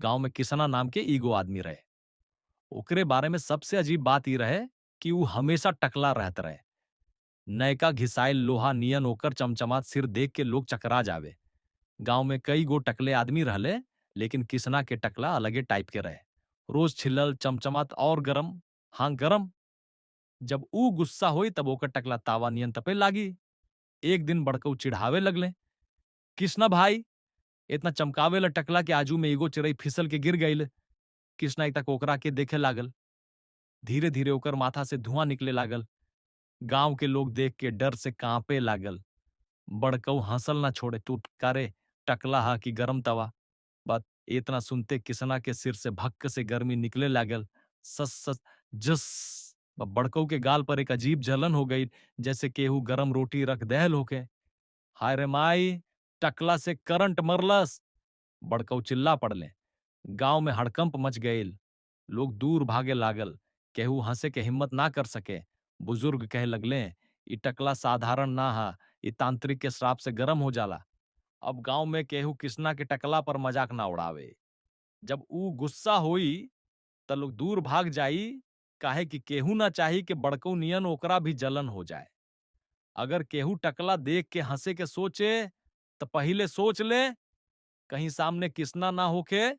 गांव में किसना नाम के ईगो आदमी रहे। ओकरे बारे में सबसे अजीब बात ई रहे कि वो हमेशा टकला रहत रहे। नयका घिसाइल लोहा नियन ओकर चमचमात सिर देख के लोग चकरा जावे। गांव में कई गो टकले आदमी रहले, लेकिन किसना के टकला अलगे टाइप के रहे। रोज छिलल चमचमात और गरम। हाँ, गरम। जब ऊ गुस्सा होई तब ओकर टकला तावा नियन तपे लागी। एक दिन बड़कऊ चिढ़ावे लगले, कृष्णा भाई, इतना चमकावे ला टकला के आजू में एगो चिड़ई फिसल के गिर गईल। कृष्णा एक तक ओकरा के देखे लागल। धीरे धीरे ओकर माथा से धुआं निकले लागल। गांव के लोग देख के डर से कांपे लागल। बड़कऊ हंसल ना छोड़े, तू कारे टकला हा कि गरम तवा। बात इतना सुनते किसना के सिर से भक्क से गर्मी निकले लागल। सस सस जस बड़कऊ के गाल पर एक अजीब जलन हो गई, जैसे केहू गरम रोटी रख दहल होके। हाय रे माई, टकला से करंट मरलस। बड़कऊ चिल्ला पड़ले। गांव में हड़कंप मच गईल। लोग दूर भागे लागल। केहू हंसे के हिम्मत ना कर सके। बुजुर्ग कहे लगले, ई टकला साधारण ना हा, ई तांत्रिक के श्राप से गरम हो जाला। अब गांव में केहू किसना के टकला पर मजाक ना उड़ावे। जब ऊ गुस्सा होई त लोग दूर भाग जाई, काहे कि केहू ना चाही कि बड़कऊ नियन ओकरा भी जलन हो जाए। अगर केहू टकला देख के हंसे के सोचे, तो पहिले सोच ले, कहीं सामने किसना ना होके